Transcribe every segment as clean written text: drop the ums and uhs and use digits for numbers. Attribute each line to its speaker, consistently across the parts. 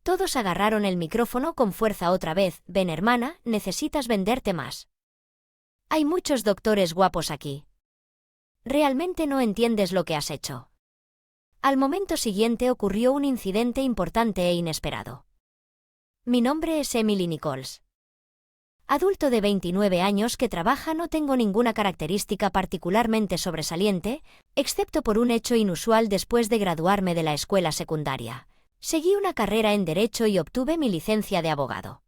Speaker 1: Todos agarraron el micrófono con fuerza otra vez. Ven, hermana, necesitas venderte más. Hay muchos doctores guapos aquí. Realmente no entiendes lo que has hecho. Al momento siguiente ocurrió un incidente importante e inesperado. Mi nombre es Emily Nichols. Adulto de 29 años que trabaja, no tengo ninguna característica particularmente sobresaliente, excepto por un hecho inusual después de graduarme de la escuela secundaria. Seguí una carrera en Derecho y obtuve mi licencia de abogado.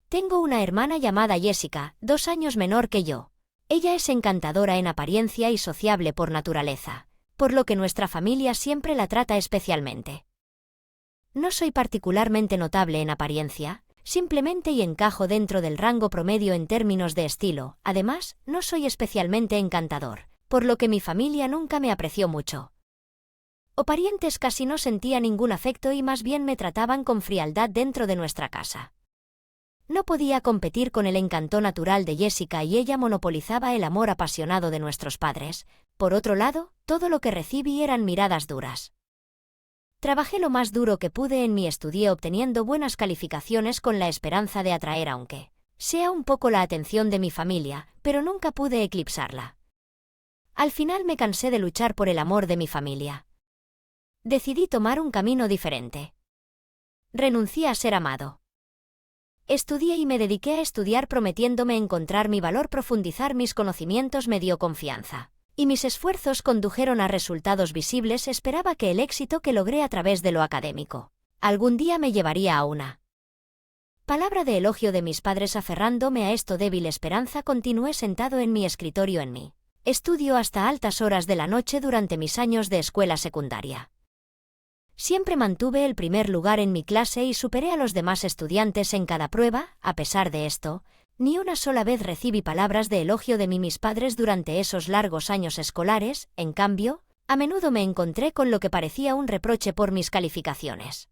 Speaker 1: Tengo una hermana llamada Jessica, 2 años menor que yo. Ella es encantadora en apariencia y sociable por naturaleza, por lo que nuestra familia siempre la trata especialmente. No soy particularmente notable en apariencia, simplemente y encajo dentro del rango promedio en términos de estilo. Además, no soy especialmente encantador, por lo que mi familia nunca me apreció mucho. O parientes casi no sentía ningún afecto y más bien me trataban con frialdad dentro de nuestra casa. No podía competir con el encanto natural de Jessica y ella monopolizaba el amor apasionado de nuestros padres. Por otro lado, todo lo que recibí eran miradas duras. Trabajé lo más duro que pude en mi estudio obteniendo buenas calificaciones con la esperanza de atraer aunque sea un poco la atención de mi familia, pero nunca pude eclipsarla. Al final me cansé de luchar por el amor de mi familia. Decidí tomar un camino diferente. Renuncié a ser amado. Estudié y me dediqué a estudiar prometiéndome encontrar mi valor. Profundizar mis conocimientos me dio confianza. Y mis esfuerzos condujeron a resultados visibles. Esperaba que el éxito que logré a través de lo académico algún día me llevaría a una palabra de elogio de mis padres. Aferrándome a esto débil esperanza, continué sentado en mi escritorio en mi estudio hasta altas horas de la noche durante mis años de escuela secundaria. Siempre mantuve el primer lugar en mi clase y superé a los demás estudiantes en cada prueba. A pesar de esto, ni una sola vez recibí palabras de elogio de mis padres durante esos largos años escolares. En cambio, a menudo me encontré con lo que parecía un reproche por mis calificaciones.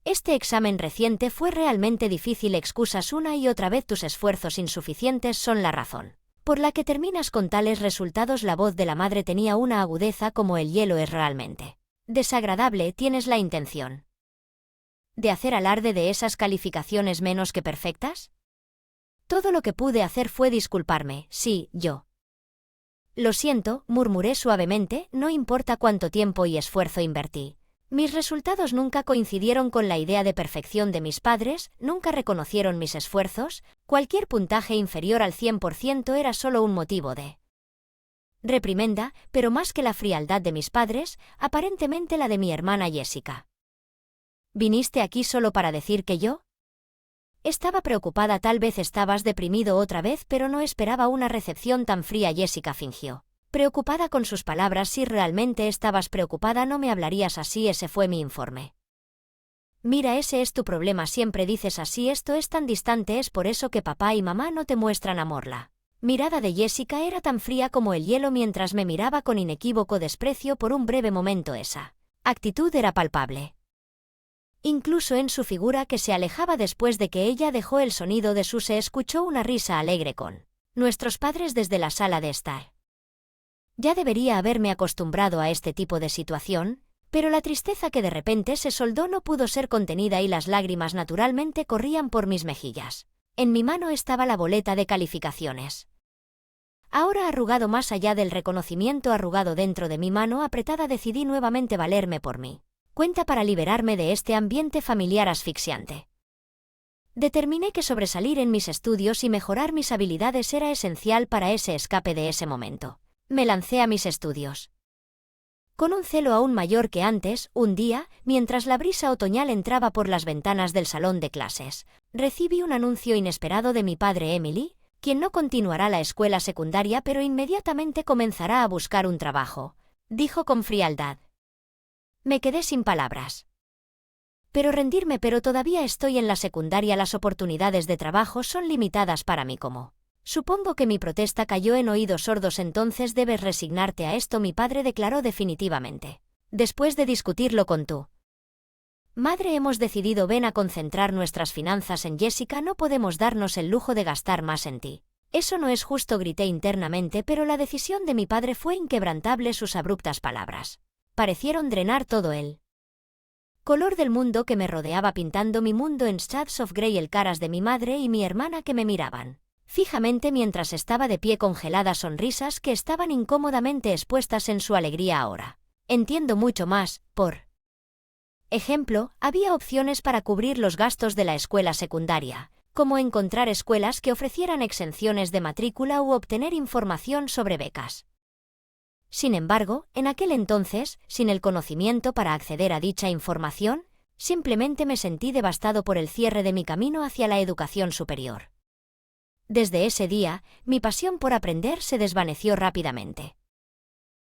Speaker 1: Este examen reciente fue realmente difícil. Excusas una y otra vez. Tus esfuerzos insuficientes son la razón por la que terminas con tales resultados. La voz de la madre tenía una agudeza como el hielo. Es realmente desagradable. ¿Tienes la intención de hacer alarde de esas calificaciones menos que perfectas? Todo lo que pude hacer fue disculparme. Sí, yo. Lo siento, murmuré suavemente, no importa cuánto tiempo y esfuerzo invertí. Mis resultados nunca coincidieron con la idea de perfección de mis padres, nunca reconocieron mis esfuerzos. Cualquier puntaje inferior al 100% era solo un motivo de reprimenda, pero más que la frialdad de mis padres, aparentemente la de mi hermana Jessica. ¿Viniste aquí solo para decir que yo? Estaba preocupada. Tal vez estabas deprimido otra vez, pero no esperaba una recepción tan fría. Jessica fingió preocupada con sus palabras. Si realmente estabas preocupada, no me hablarías así. Ese fue mi informe. Mira, ese es tu problema. Siempre dices así. Esto es tan distante. Es por eso que papá y mamá no te muestran amor. La mirada de Jessica era tan fría como el hielo mientras me miraba con inequívoco desprecio. Por un breve momento esa actitud era palpable, incluso en su figura que se alejaba. Después de que ella dejó el sonido de se escuchó una risa alegre con nuestros padres desde la sala de estar. Ya debería haberme acostumbrado a este tipo de situación, pero la tristeza que de repente se soldó no pudo ser contenida y las lágrimas naturalmente corrían por mis mejillas. En mi mano estaba la boleta de calificaciones. Ahora arrugado, más allá del reconocimiento arrugado dentro de mi mano apretada, decidí nuevamente valerme por mí cuenta para liberarme de este ambiente familiar asfixiante. Determiné que sobresalir en mis estudios y mejorar mis habilidades era esencial para ese escape de ese momento. Me lancé a mis estudios. Con un celo aún mayor que antes, un día, mientras la brisa otoñal entraba por las ventanas del salón de clases, recibí un anuncio inesperado de mi padre Emily, quien no continuará la escuela secundaria pero inmediatamente comenzará a buscar un trabajo, dijo con frialdad. Me quedé sin palabras. Pero todavía estoy en la secundaria. Las oportunidades de trabajo son limitadas para mí. Como supongo que mi protesta cayó en oídos sordos. Entonces debes resignarte a esto, mi padre declaró definitivamente. Después de discutirlo con tu madre hemos decidido ven a concentrar nuestras finanzas en Jessica. No podemos darnos el lujo de gastar más en ti. Eso no es justo, grité internamente, pero la decisión de mi padre fue inquebrantable. Sus abruptas palabras parecieron drenar todo el color del mundo que me rodeaba pintando mi mundo en shades of grey, el caras de mi madre y mi hermana que me miraban fijamente mientras estaba de pie, congeladas sonrisas que estaban incómodamente expuestas en su alegría ahora. Entiendo mucho más, por ejemplo, había opciones para cubrir los gastos de la escuela secundaria, como encontrar escuelas que ofrecieran exenciones de matrícula u obtener información sobre becas. Sin embargo, en aquel entonces, sin el conocimiento para acceder a dicha información, simplemente me sentí devastado por el cierre de mi camino hacia la educación superior. Desde ese día, mi pasión por aprender se desvaneció rápidamente.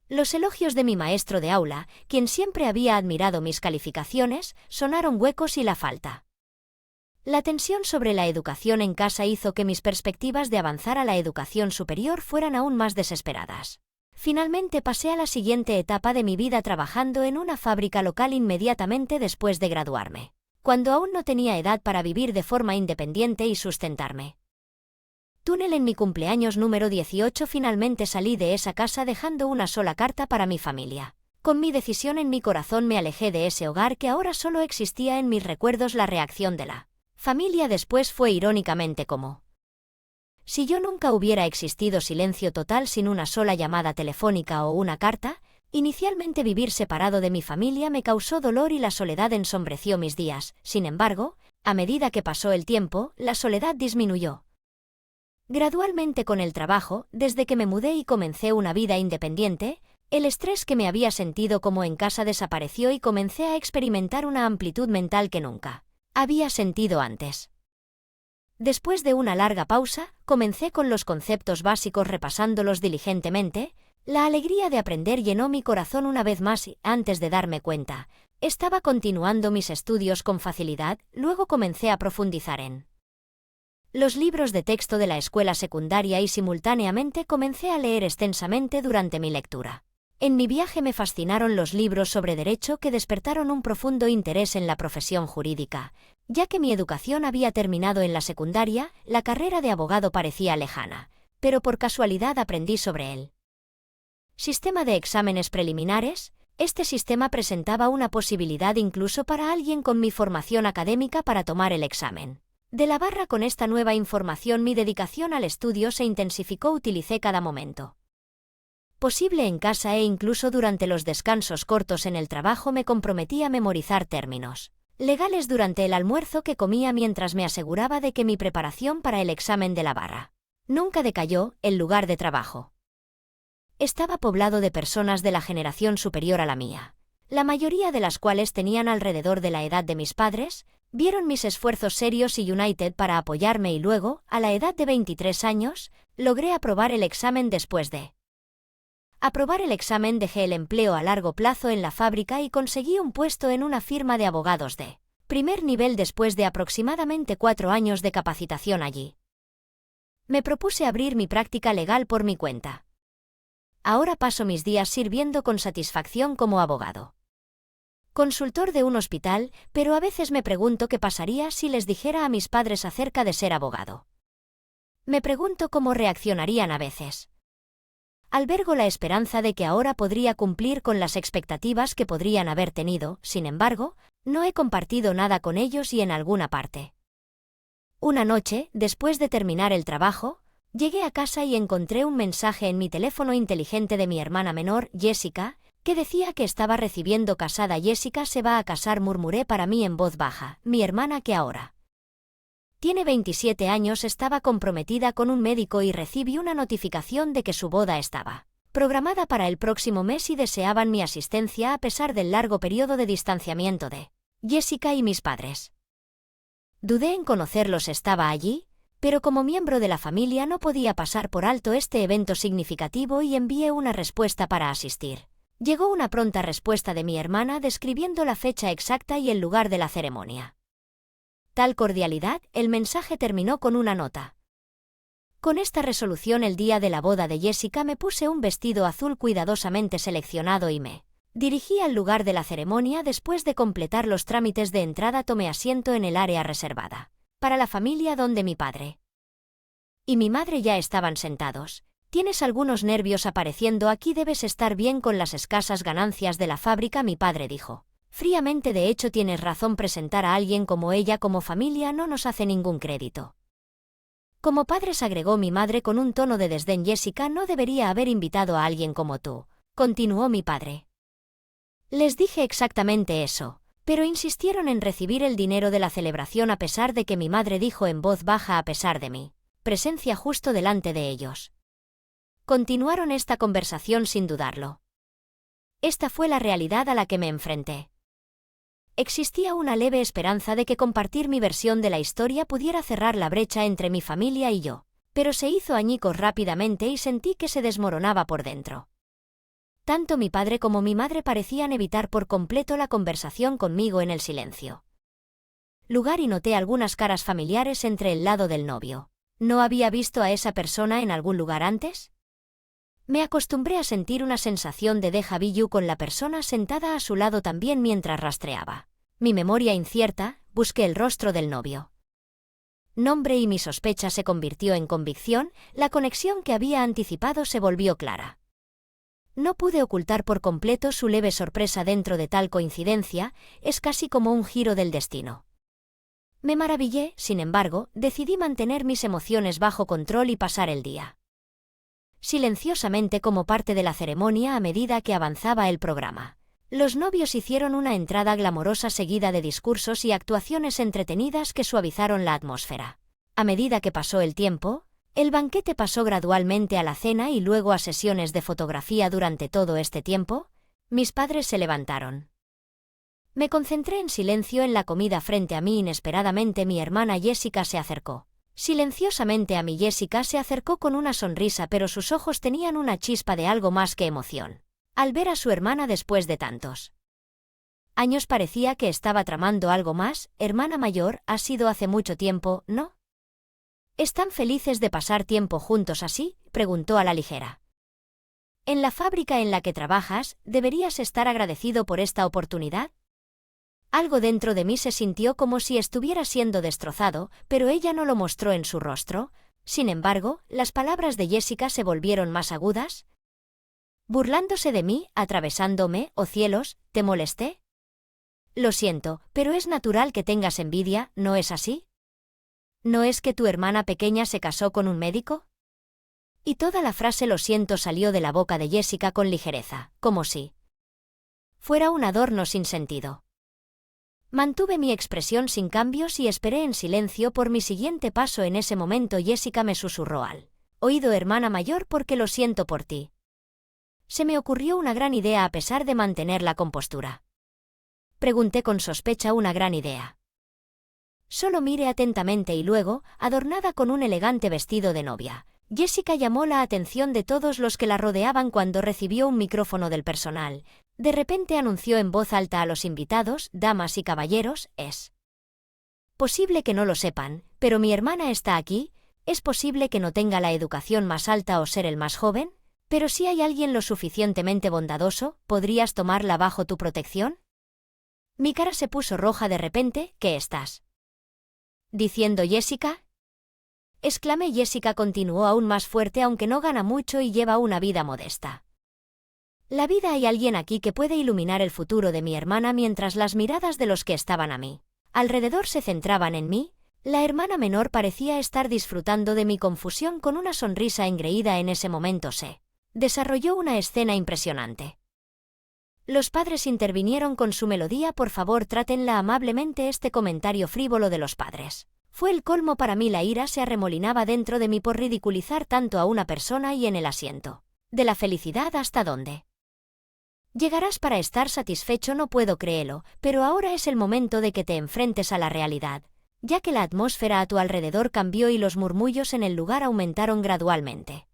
Speaker 1: Los elogios de mi maestro de aula, quien siempre había admirado mis calificaciones, sonaron huecos y la falta. La tensión sobre la educación en casa hizo que mis perspectivas de avanzar a la educación superior fueran aún más desesperadas. Finalmente pasé a la siguiente etapa de mi vida trabajando en una fábrica local inmediatamente después de graduarme, cuando aún no tenía edad para vivir de forma independiente y sustentarme. Túnel en mi cumpleaños número 18 finalmente salí de esa casa dejando una sola carta para mi familia. Con mi decisión en mi corazón me alejé de ese hogar que ahora solo existía en mis recuerdos. La reacción de la familia después fue irónicamente como si yo nunca hubiera existido. Silencio total sin una sola llamada telefónica o una carta. Inicialmente vivir separado de mi familia me causó dolor y la soledad ensombreció mis días. Sin embargo, a medida que pasó el tiempo, la soledad disminuyó gradualmente con el trabajo. Desde que me mudé y comencé una vida independiente, el estrés que me había sentido como en casa desapareció y comencé a experimentar una amplitud mental que nunca había sentido antes. Después de una larga pausa, comencé con los conceptos básicos repasándolos diligentemente. La alegría de aprender llenó mi corazón una vez más y, antes de darme cuenta, estaba continuando mis estudios con facilidad. Luego comencé a profundizar en los libros de texto de la escuela secundaria y simultáneamente comencé a leer extensamente durante mi lectura. En mi viaje me fascinaron los libros sobre derecho que despertaron un profundo interés en la profesión jurídica. Ya que mi educación había terminado en la secundaria, la carrera de abogado parecía lejana, pero por casualidad aprendí sobre él. Sistema de exámenes preliminares. Este sistema presentaba una posibilidad incluso para alguien con mi formación académica para tomar el examen de la barra. Con esta nueva información mi dedicación al estudio se intensificó. Utilicé cada momento posible en casa e incluso durante los descansos cortos en el trabajo me comprometí a memorizar términos legales durante el almuerzo que comía mientras me aseguraba de que mi preparación para el examen de la barra nunca decayó. El lugar de trabajo estaba poblado de personas de la generación superior a la mía, la mayoría de las cuales tenían alrededor de la edad de mis padres. Vieron mis esfuerzos serios y united para apoyarme y luego, a la edad de 23 años, logré aprobar el examen. Después de aprobar el examen dejé el empleo a largo plazo en la fábrica y conseguí un puesto en una firma de abogados de primer nivel después de aproximadamente 4 años de capacitación allí. Me propuse abrir mi práctica legal por mi cuenta. Ahora paso mis días sirviendo con satisfacción como abogado consultor de un hospital, pero a veces me pregunto qué pasaría si les dijera a mis padres acerca de ser abogado. Me pregunto cómo reaccionarían a veces. Albergo la esperanza de que ahora podría cumplir con las expectativas que podrían haber tenido. Sin embargo, no he compartido nada con ellos y en alguna parte. Una noche, después de terminar el trabajo, llegué a casa y encontré un mensaje en mi teléfono inteligente de mi hermana menor, Jessica, que decía que estaba recibiendo casada. Jessica se va a casar, murmuré para mí en voz baja. Mi hermana, que ahora tiene 27 años, estaba comprometida con un médico y recibí una notificación de que su boda estaba programada para el próximo mes y deseaban mi asistencia a pesar del largo periodo de distanciamiento de Jessica y mis padres. Dudé en conocerlos. Estaba allí, pero como miembro de la familia no podía pasar por alto este evento significativo y envié una respuesta para asistir. Llegó una pronta respuesta de mi hermana describiendo la fecha exacta y el lugar de la ceremonia. Tal cordialidad, el mensaje terminó con una nota. Con esta resolución, el día de la boda de Jessica me puse un vestido azul cuidadosamente seleccionado y me dirigí al lugar de la ceremonia. Después de completar los trámites de entrada tomé asiento en el área reservada para la familia donde mi padre y mi madre ya estaban sentados. Tienes algunos nervios apareciendo aquí, debes estar bien con las escasas ganancias de la fábrica, mi padre dijo. Fríamente, de hecho tienes razón, presentar a alguien como ella como familia no nos hace ningún crédito. Como padres, agregó mi madre con un tono de desdén. Jessica no debería haber invitado a alguien como tú, continuó mi padre. Les dije exactamente eso, pero insistieron en recibir el dinero de la celebración a pesar de que mi madre dijo en voz baja a pesar de mi presencia justo delante de ellos. Continuaron esta conversación sin dudarlo. Esta fue la realidad a la que me enfrenté. Existía una leve esperanza de que compartir mi versión de la historia pudiera cerrar la brecha entre mi familia y yo, pero se hizo añicos rápidamente y sentí que se desmoronaba por dentro. Tanto mi padre como mi madre parecían evitar por completo la conversación conmigo en el silencio. Lugar y noté algunas caras familiares entre el lado del novio. ¿No había visto a esa persona en algún lugar antes? Me acostumbré a sentir una sensación de déjà vu con la persona sentada a su lado también mientras rastreaba. Mi memoria incierta, busqué el rostro del novio. Nombre y mi sospecha se convirtió en convicción, la conexión que había anticipado se volvió clara. No pude ocultar por completo su leve sorpresa dentro de tal coincidencia, es casi como un giro del destino. Me maravillé, sin embargo, decidí mantener mis emociones bajo control y pasar el día silenciosamente como parte de la ceremonia a medida que avanzaba el programa. Los novios hicieron una entrada glamorosa seguida de discursos y actuaciones entretenidas que suavizaron la atmósfera. A medida que pasó el tiempo, el banquete pasó gradualmente a la cena y luego a sesiones de fotografía. Durante todo este tiempo, mis padres se levantaron. Me concentré en silencio en la comida frente a mí. Inesperadamente mi hermana Jessica se acercó. Silenciosamente a mí. Jessica se acercó con una sonrisa, pero sus ojos tenían una chispa de algo más que emoción. Al ver a su hermana después de tantos años parecía que estaba tramando algo más. Hermana mayor, ha sido hace mucho tiempo, ¿no? ¿Están felices de pasar tiempo juntos así?, preguntó a la ligera. En la fábrica en la que trabajas, ¿deberías estar agradecido por esta oportunidad? Algo dentro de mí se sintió como si estuviera siendo destrozado, pero ella no lo mostró en su rostro. Sin embargo, las palabras de Jessica se volvieron más agudas. ¿Burlándose de mí, atravesándome, oh cielos, te molesté? Lo siento, pero es natural que tengas envidia, ¿no es así? ¿No es que tu hermana pequeña se casó con un médico? Y toda la frase lo siento salió de la boca de Jessica con ligereza, como si fuera un adorno sin sentido. Mantuve mi expresión sin cambios y esperé en silencio por mi siguiente paso. En ese momento Jessica me susurró al oído: hermana mayor, porque lo siento por ti. Se me ocurrió una gran idea a pesar de mantener la compostura. Pregunté con sospecha. ¿Una gran idea? Solo miré atentamente y luego, adornada con un elegante vestido de novia, Jessica llamó la atención de todos los que la rodeaban cuando recibió un micrófono del personal. De repente anunció en voz alta a los invitados: damas y caballeros, es posible que no lo sepan, pero mi hermana está aquí. Es posible que no tenga la educación más alta o ser el más joven, pero si hay alguien lo suficientemente bondadoso, ¿podrías tomarla bajo tu protección? Mi cara se puso roja de repente. ¿Qué estás diciendo, Jessica? Exclamé. Jessica continuó aún más fuerte: aunque no gana mucho y lleva una vida modesta. La vida, hay alguien aquí que puede iluminar el futuro de mi hermana. Mientras las miradas de los que estaban a mí alrededor se centraban en mí, la hermana menor parecía estar disfrutando de mi confusión con una sonrisa engreída. En ese momento se desarrolló una escena impresionante. Los padres intervinieron con su melodía. Por favor, trátenla amablemente. Este comentario frívolo de los padres fue el colmo para mí. La ira se arremolinaba dentro de mí por ridiculizar tanto a una persona y en el asiento de la felicidad. ¿Hasta dónde llegarás para estar satisfecho? No puedo creerlo, pero ahora es el momento de que te enfrentes a la realidad, ya que la atmósfera a tu alrededor cambió y los murmullos en el lugar aumentaron gradualmente.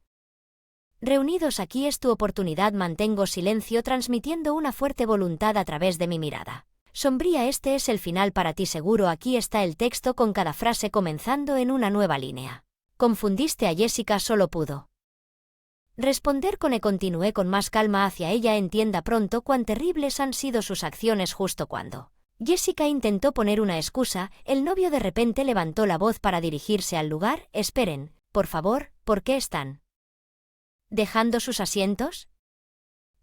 Speaker 1: Reunidos aquí es tu oportunidad. Mantengo silencio, transmitiendo una fuerte voluntad a través de mi mirada sombría. Este es el final para ti, seguro. Aquí está el texto con cada frase comenzando en una nueva línea. Confundiste a Jessica, solo pudo responder con continué con más calma hacia ella. Entienda pronto cuán terribles han sido sus acciones. Justo cuando Jessica intentó poner una excusa, el novio de repente levantó la voz para dirigirse al lugar. Esperen, por favor, ¿por qué están dejando sus asientos?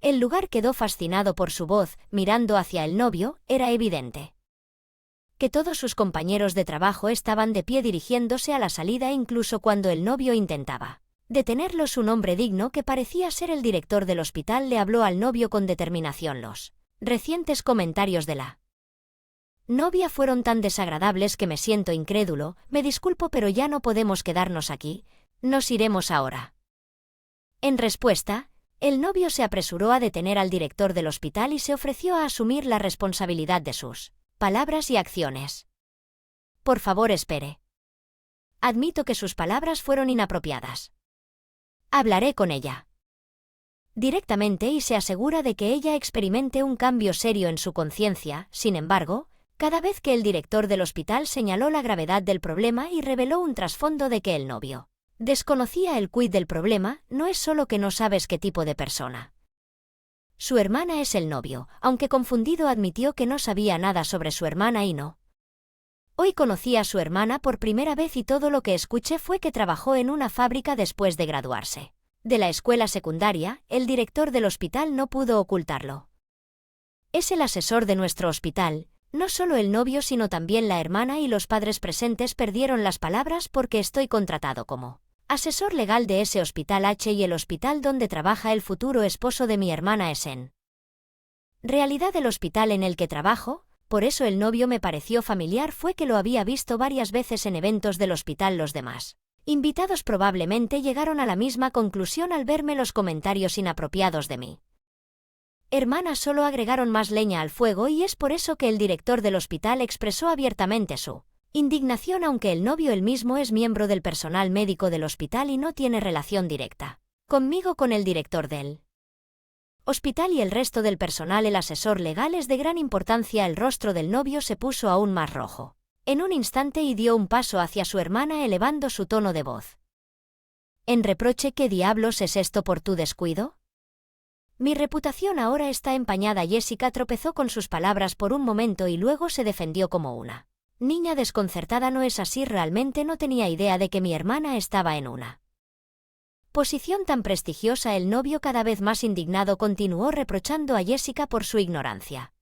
Speaker 1: El lugar quedó fascinado por su voz, mirando hacia el novio, era evidente que todos sus compañeros de trabajo estaban de pie dirigiéndose a la salida incluso cuando el novio intentaba detenerlos. Un hombre digno que parecía ser el director del hospital le habló al novio con determinación. Los recientes comentarios de la novia fueron tan desagradables que me siento incrédulo. Me disculpo, pero ya no podemos quedarnos aquí. Nos iremos ahora. En respuesta, el novio se apresuró a detener al director del hospital y se ofreció a asumir la responsabilidad de sus palabras y acciones. Por favor, espere. Admito que sus palabras fueron inapropiadas. Hablaré con ella directamente y se asegura de que ella experimente un cambio serio en su conciencia. Sin embargo, cada vez que el director del hospital señaló la gravedad del problema y reveló un trasfondo de que el novio desconocía el quid del problema, no es solo que no sabes qué tipo de persona su hermana es. El novio, aunque confundido, admitió que no sabía nada sobre su hermana y no. Hoy conocí a su hermana por primera vez y todo lo que escuché fue que trabajó en una fábrica después de graduarse de la escuela secundaria. El director del hospital no pudo ocultarlo. Es el asesor de nuestro hospital. No solo el novio sino también la hermana y los padres presentes perdieron las palabras porque estoy contratado como asesor legal de ese hospital y el hospital donde trabaja el futuro esposo de mi hermana es en realidad el hospital en el que trabajo. Por eso el novio me pareció familiar, fue que lo había visto varias veces en eventos del hospital. Los demás invitados probablemente llegaron a la misma conclusión al verme. Los comentarios inapropiados de mí hermana solo agregaron más leña al fuego y es por eso que el director del hospital expresó abiertamente su indignación, aunque el novio él mismo es miembro del personal médico del hospital y no tiene relación directa conmigo. Con el director del hospital y el resto del personal, el asesor legal es de gran importancia. El rostro del novio se puso aún más rojo en un instante y dio un paso hacia su hermana elevando su tono de voz en reproche. ¿Qué diablos es esto por tu descuido? Mi reputación ahora está empañada. Jessica tropezó con sus palabras por un momento y luego se defendió como una niña desconcertada. No es así, realmente no tenía idea de que mi hermana estaba en una posición tan prestigiosa. El novio, cada vez más indignado, continuó reprochando a Jessica por su ignorancia.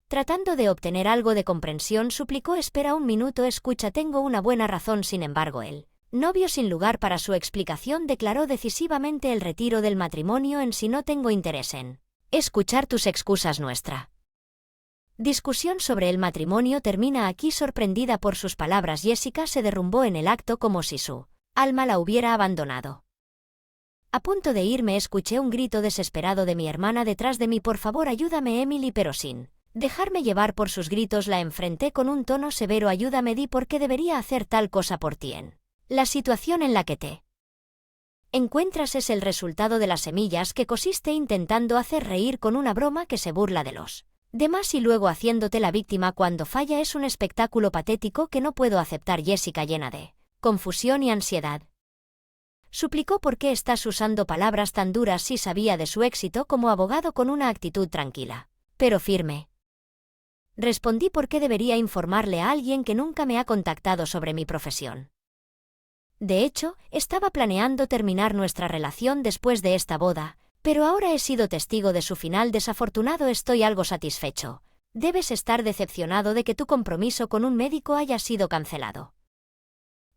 Speaker 1: Tratando de obtener algo de comprensión, suplicó: espera un minuto, escucha, tengo una buena razón. Sin embargo, el novio, sin lugar para su explicación, declaró decisivamente: el retiro del matrimonio en sí. No tengo interés en escuchar tus excusas. Nuestra discusión sobre el matrimonio termina aquí. Sorprendida por sus palabras, Jessica se derrumbó en el acto como si su alma la hubiera abandonado. A punto de irme, escuché un grito desesperado de mi hermana detrás de mí: por favor, ayúdame, Emily. Pero sin dejarme llevar por sus gritos, la enfrenté con un tono severo: ayúdame, di por qué debería hacer tal cosa por ti. En la situación en la que te encuentras es el resultado de las semillas que cosiste intentando hacer reír con una broma que se burla de los demás y luego haciéndote la víctima cuando falla. Es un espectáculo patético que no puedo aceptar. Jessica, llena de confusión y ansiedad, suplicó: ¿por qué estás usando palabras tan duras si sabía de su éxito como abogado? Con una actitud tranquila pero firme respondí: ¿por qué debería informarle a alguien que nunca me ha contactado sobre mi profesión? De hecho, estaba planeando terminar nuestra relación después de esta boda, pero ahora he sido testigo de su final desafortunado. Estoy algo satisfecho. Debes estar decepcionado de que tu compromiso con un médico haya sido cancelado.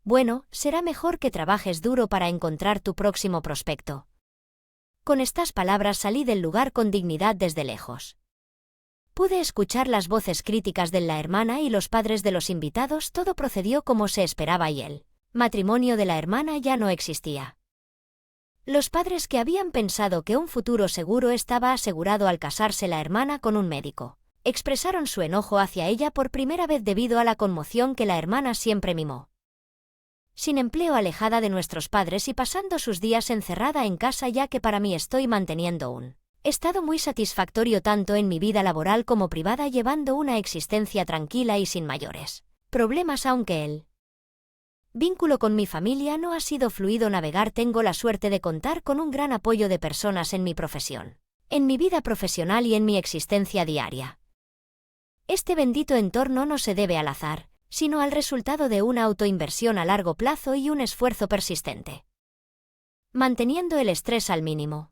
Speaker 1: Bueno, será mejor que trabajes duro para encontrar tu próximo prospecto. Con estas palabras salí del lugar con dignidad desde lejos. Pude escuchar las voces críticas de la hermana y los padres de los invitados. Todo procedió como se esperaba y el matrimonio de la hermana ya no existía. Los padres, que habían pensado que un futuro seguro estaba asegurado al casarse la hermana con un médico, expresaron su enojo hacia ella por primera vez debido a la conmoción que la hermana siempre mimó. Sin empleo, alejada de nuestros padres y pasando sus días encerrada en casa, ya que para mí estoy manteniendo un estado muy satisfactorio tanto en mi vida laboral como privada, llevando una existencia tranquila y sin mayores problemas. Aunque el vínculo con mi familia no ha sido fluido navegar, tengo la suerte de contar con un gran apoyo de personas en mi profesión, en mi vida profesional y en mi existencia diaria. Este bendito entorno no se debe al azar, sino al resultado de una autoinversión a largo plazo y un esfuerzo persistente, manteniendo el estrés al mínimo.